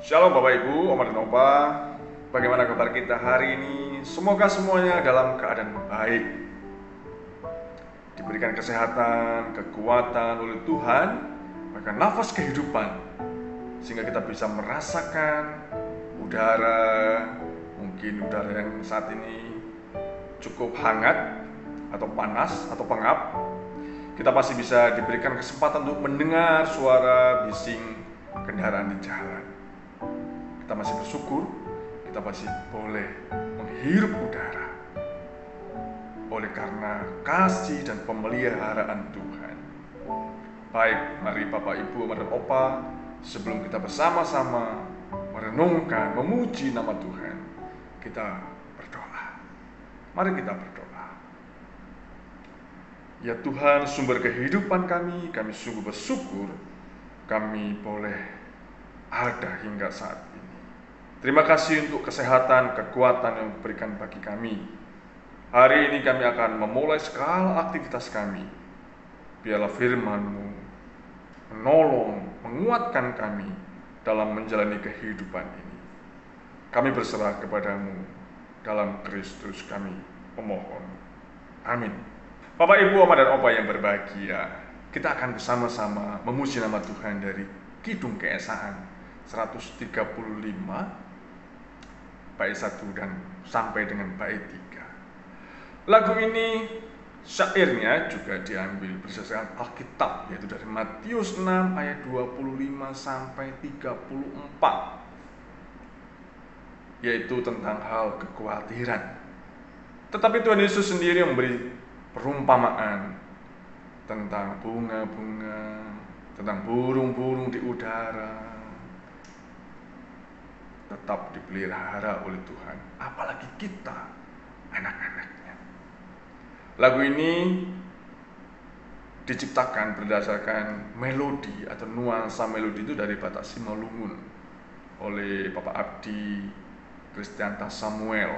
Shalom Bapak Ibu, Oma dan Opa. Bagaimana kabar kita hari ini? Semoga semuanya dalam keadaan baik, diberikan kesehatan, kekuatan oleh Tuhan, bahkan nafas kehidupan, sehingga kita bisa merasakan udara, mungkin udara yang saat ini cukup hangat atau panas atau pengap. Kita pasti bisa diberikan kesempatan untuk mendengar suara bising kendaraan di jalan. Kita masih bersyukur, kita masih boleh menghirup udara oleh karena kasih dan pemeliharaan Tuhan. Baik, mari Bapak Ibu, Oma dan Opa, sebelum kita bersama-sama merenungkan, memuji nama Tuhan, kita berdoa. Mari kita berdoa. Ya Tuhan, sumber kehidupan kami sungguh bersyukur kami boleh ada hingga saat ini. Terima kasih untuk kesehatan, kekuatan yang diberikan bagi kami. Hari ini kami akan memulai segala aktivitas kami. Biarlah firman-Mu menolong, menguatkan kami dalam menjalani kehidupan ini. Kami berserah kepada-Mu dalam Kristus kami memohon. Amin. Bapak Ibu, Oma dan Opa yang berbahagia, kita akan bersama-sama memuji nama Tuhan dari Kidung Keesaan 135 bait 1 dan sampai dengan bait 3. Lagu ini syairnya juga diambil berdasarkan Alkitab, yaitu dari Matius 6 ayat 25 sampai 34, yaitu tentang hal kekhawatiran. Tetapi Tuhan Yesus sendiri memberi perumpamaan tentang bunga-bunga, tentang burung-burung di udara, tetap dipelihara oleh Tuhan, apalagi kita, anak-anaknya. Lagu ini diciptakan berdasarkan melodi atau nuansa melodi itu dari Batak Simalungun oleh Bapak Abdi Kristianta Samuel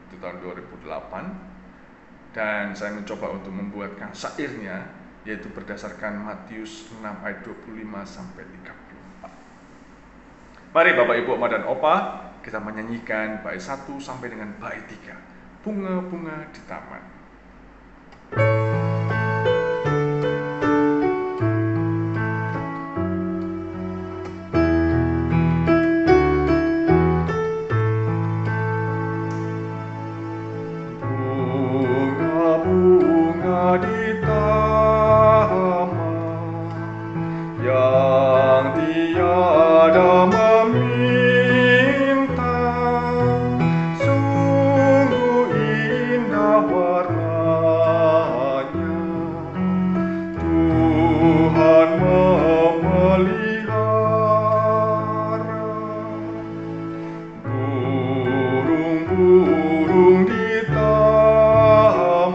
itu tahun 2008, dan saya mencoba untuk membuatkan syairnya, yaitu berdasarkan Matius 6 ayat 25 sampai 34. Mari Bapak Ibu, Oma dan Opa, kita menyanyikan bait 1 sampai dengan bait 3, Bunga-bunga di Taman. Bunga-bunga di taman yang tiada meminta, sungguh indah warnanya. Tuhan memelihara burung-burung di taman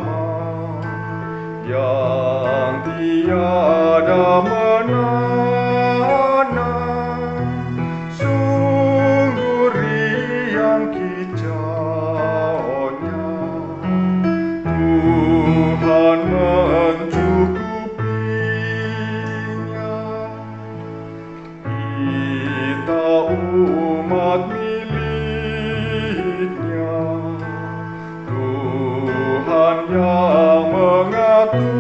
yang tiada menanam, sungguh riang kicaunya. Tuhan mencukupinya. Kita umat miliknya, Tuhan yang mengaturnya.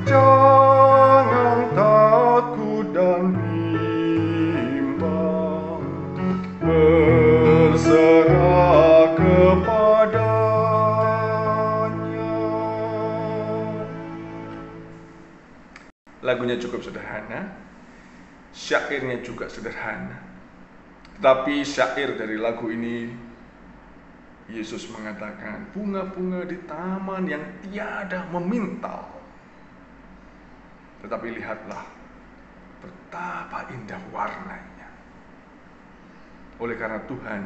Jangan takut dan bimbang, berserah kepadanya. Lagunya cukup sederhana, syairnya juga sederhana. Tetapi syair dari lagu ini, Yesus mengatakan, bunga-bunga di taman yang tiada memintal. Tetapi lihatlah betapa indah warnanya, oleh karena Tuhan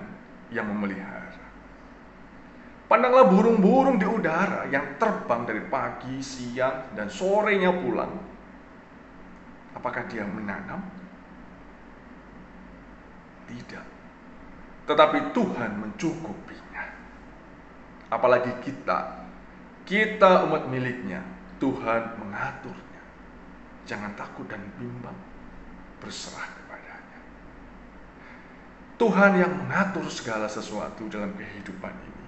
yang memelihara. Pandanglah burung-burung di udara yang terbang dari pagi, siang, dan sorenya pulang. Apakah dia menanam? Tidak. Tetapi Tuhan mencukupinya. Apalagi kita umat miliknya, Tuhan mengaturnya. Jangan takut dan bimbang, berserah kepada Tuhan yang mengatur segala sesuatu dalam kehidupan ini.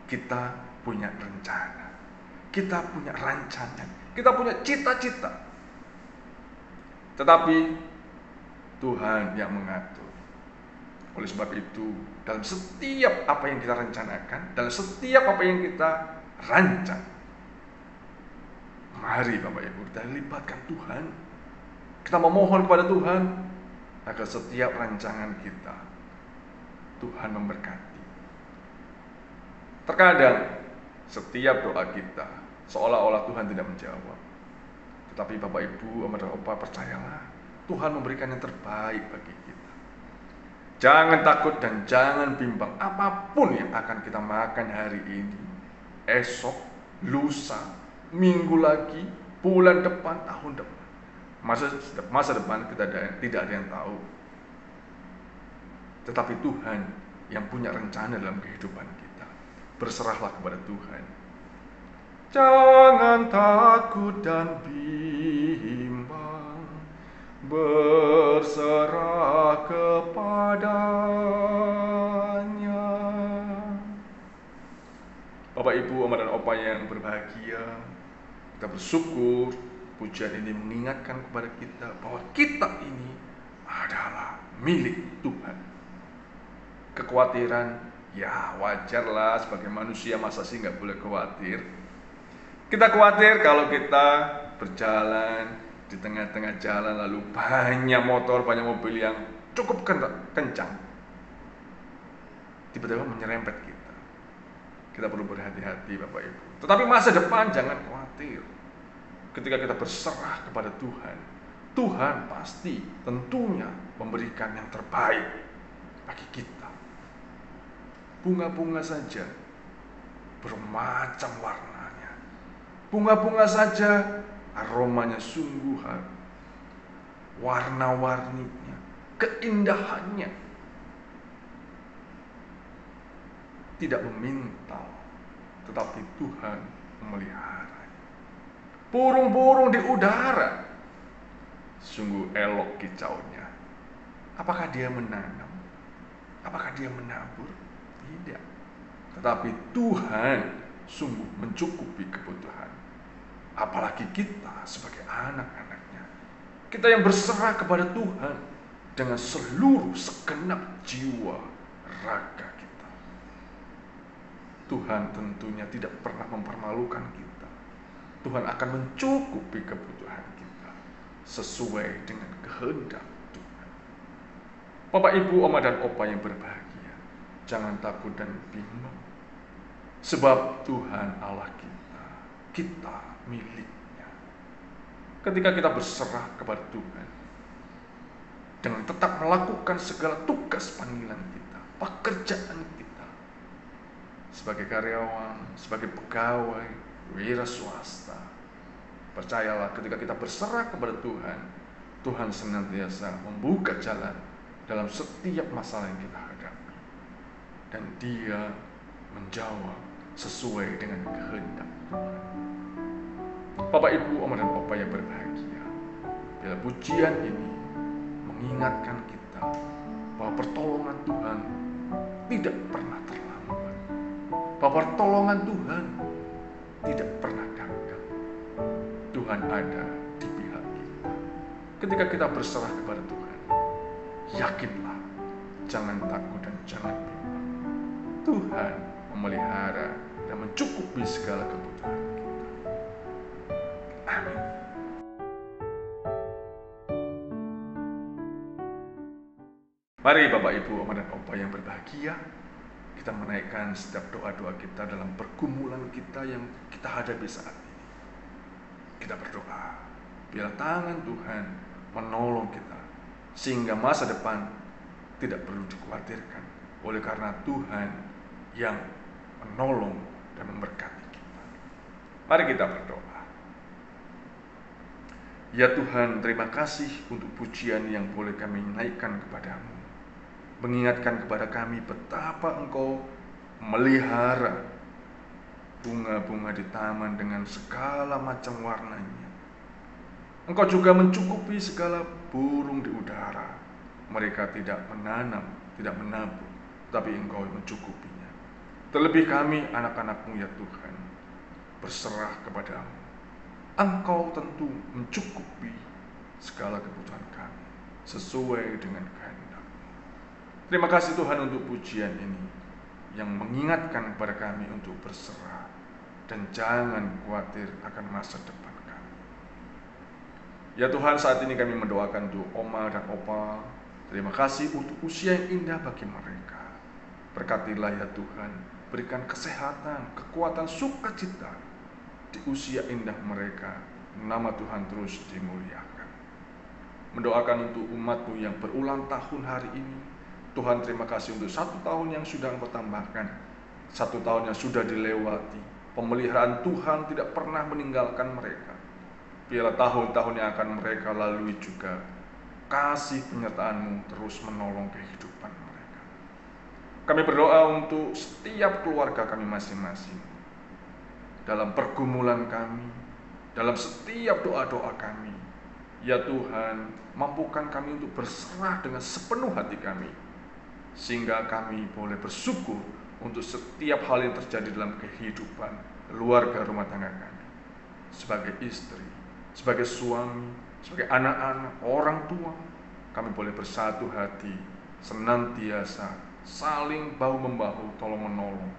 Kita punya rencana, kita punya rancangan, kita punya cita-cita. Tetapi Tuhan yang mengatur. Oleh sebab itu, dalam setiap apa yang kita rencanakan, dalam setiap apa yang kita rancang, mari Bapak Ibu, kita libatkan Tuhan. Kita memohon kepada Tuhan agar setiap rancangan kita Tuhan memberkati. Terkadang setiap doa kita seolah-olah Tuhan tidak menjawab. Tetapi Bapak Ibu, Om dan Opa, percayalah, Tuhan memberikan yang terbaik bagi kita. Jangan takut dan jangan bimbang apapun yang akan kita makan hari ini, esok, lusa, minggu lagi, bulan depan, tahun depan. Masa depan kita tidak ada yang tahu. Tetapi Tuhan yang punya rencana dalam kehidupan kita. Berserahlah kepada Tuhan. Jangan takut dan bimbang, berserah kepadanya. Bapak Ibu, Oma dan Opa yang berbahagia, kita bersyukur pujian ini mengingatkan kepada kita bahwa kita ini adalah milik Tuhan. Kekhawatiran, ya wajarlah sebagai manusia, masa sih nggak boleh khawatir. Kita khawatir kalau kita berjalan di tengah-tengah jalan lalu banyak motor, banyak mobil yang cukup kencang, tiba-tiba menyerempet kita. Kita perlu berhati-hati Bapak Ibu. Tetapi masa depan jangan khawatir. Ketika kita berserah kepada Tuhan, Tuhan pasti tentunya memberikan yang terbaik bagi kita. Bunga-bunga saja bermacam warnanya. Bunga-bunga saja aromanya sungguh harum. Warna-warninya, keindahannya tidak memintal, tetapi Tuhan memelihara. Burung-burung di udara sungguh elok kicaunya. Apakah dia menanam? Apakah dia menabur? Tidak. Tetapi Tuhan sungguh mencukupi kebutuhan. Apalagi kita sebagai anak-anaknya. Kita yang berserah kepada Tuhan dengan seluruh segenap jiwa raga kita. Tuhan tentunya tidak pernah mempermalukan kita. Tuhan akan mencukupi kebutuhan kita sesuai dengan kehendak Tuhan. Bapak, Ibu, Oma dan Opa yang berbahagia, jangan takut dan bimbang. Sebab Tuhan Allah kita miliknya. Ketika kita berserah kepada Tuhan, dengan tetap melakukan segala tugas panggilan kita, pekerjaan kita, sebagai karyawan, sebagai pegawai, wira swasta, percayalah ketika kita berserah kepada Tuhan, Tuhan senantiasa membuka jalan dalam setiap masalah yang kita hadapi. Dan Dia menjawab sesuai dengan kehendak Tuhan. Bapak, Ibu, Oma dan Opa yang berbahagia, bila pujian ini mengingatkan kita bahwa pertolongan Tuhan tidak pernah terlambat, bahwa pertolongan Tuhan tidak pernah gagal. Tuhan ada di pihak kita. Ketika kita berserah kepada Tuhan, yakinlah, jangan takut dan jangan bimbang. Tuhan memelihara dan mencukupi segala kebutuhan kita. Amin. Mari Bapak, Ibu, Oma dan Opa yang berbahagia, kita menaikkan setiap doa-doa kita dalam pergumulan kita yang kita hadapi saat ini. Kita berdoa, biar tangan Tuhan menolong kita, sehingga masa depan tidak perlu dikhawatirkan, oleh karena Tuhan yang menolong dan memberkati kita. Mari kita berdoa. Ya Tuhan, terima kasih untuk pujian yang boleh kami naikkan kepadamu, mengingatkan kepada kami betapa Engkau melihara bunga-bunga di taman dengan segala macam warnanya. Engkau juga mencukupi segala burung di udara mereka tidak menanam, tidak menabur, tapi Engkau mencukupinya. Terlebih kami anak-anak-Mu ya Tuhan, berserah kepadamu. Engkau tentu mencukupi segala kebutuhan kami sesuai dengan kehendak-Mu. Terima kasih Tuhan untuk pujian ini yang mengingatkan kepada kami untuk berserah dan jangan khawatir akan masa depan kami. Ya Tuhan, saat ini kami mendoakan untuk Oma dan Opa. Terima kasih untuk usia yang indah bagi mereka. Berkatilah ya Tuhan, berikan kesehatan, kekuatan, sukacita di usia indah mereka. Nama Tuhan terus dimuliakan. Mendoakan untuk umat-Mu yang berulang tahun hari ini. Tuhan, terima kasih untuk 1 tahun yang sudah Engkau tambahkan, 1 tahun yang sudah dilewati. Pemeliharaan Tuhan tidak pernah meninggalkan mereka. Biarlah tahun-tahun yang akan mereka lalui juga kasih penyertaan-Mu terus menolong kehidupan mereka. Kami berdoa untuk setiap keluarga kami masing-masing. Dalam pergumulan kami, dalam setiap doa-doa kami, ya Tuhan, mampukan kami untuk berserah dengan sepenuh hati kami, sehingga kami boleh bersyukur untuk setiap hal yang terjadi dalam kehidupan keluarga rumah tangga kami. Sebagai istri, sebagai suami, sebagai anak-anak, orang tua, kami boleh bersatu hati, senantiasa saling bahu-membahu, tolong-menolong.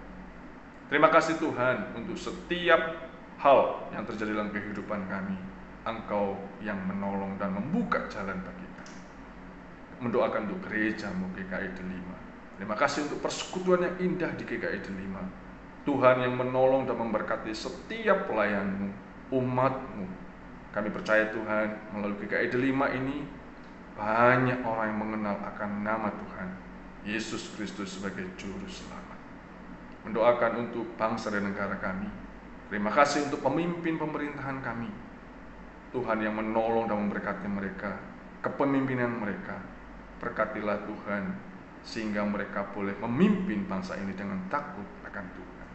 Terima kasih Tuhan untuk setiap hal yang terjadi dalam kehidupan kami. Engkau yang menolong dan membuka jalan bagi kami. Mendoakan untuk gereja-Mu GKI Delima. Terima kasih untuk persekutuan yang indah di GKI Delima. Tuhan yang menolong dan memberkati setiap pelayan-Mu, umat-Mu. Kami percaya Tuhan, melalui GKI Delima ini banyak orang yang mengenal akan nama Tuhan Yesus Kristus sebagai Juru Selamat. Mendoakan untuk bangsa dan negara kami. Terima kasih untuk pemimpin pemerintahan kami. Tuhan yang menolong dan memberkati mereka, kepemimpinan mereka. Berkatilah Tuhan, sehingga mereka boleh memimpin bangsa ini dengan takut akan Tuhan.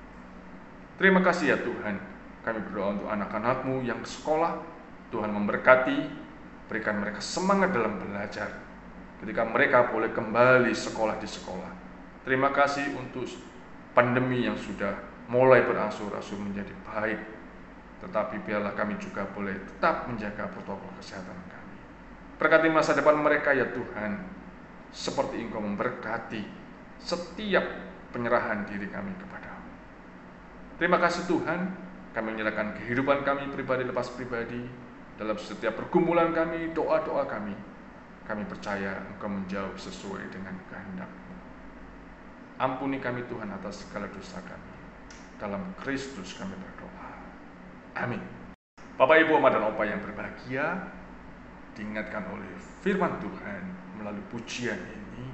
Terima kasih ya Tuhan. Kami berdoa untuk anak-anak-Mu yang sekolah. Tuhan memberkati, berikan mereka semangat dalam belajar ketika mereka boleh kembali sekolah di sekolah. Terima kasih untuk pandemi yang sudah mulai berangsur-angsur menjadi baik, tetapi biarlah kami juga boleh tetap menjaga protokol kesehatan kami. Berkati masa depan mereka ya Tuhan, seperti Engkau memberkati setiap penyerahan diri kami kepadamu. Terima kasih Tuhan, kami menyerahkan kehidupan kami pribadi lepas pribadi. Dalam setiap pergumulan kami, doa-doa kami percaya Engkau menjawab sesuai dengan kehendak-Mu. Ampuni kami Tuhan atas segala dosa kami. Dalam Kristus kami berdoa. Amin. Bapak, Ibu, Oma, dan Opa yang berbahagia, diingatkan oleh firman Tuhan melalui pujian ini.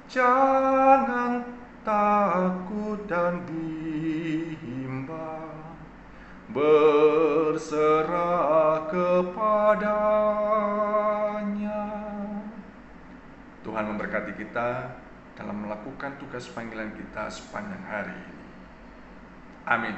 Jangan takut dan bimbang, berserah kepadanya. Tuhan memberkati kita dalam melakukan tugas panggilan kita sepanjang hari ini. Amin.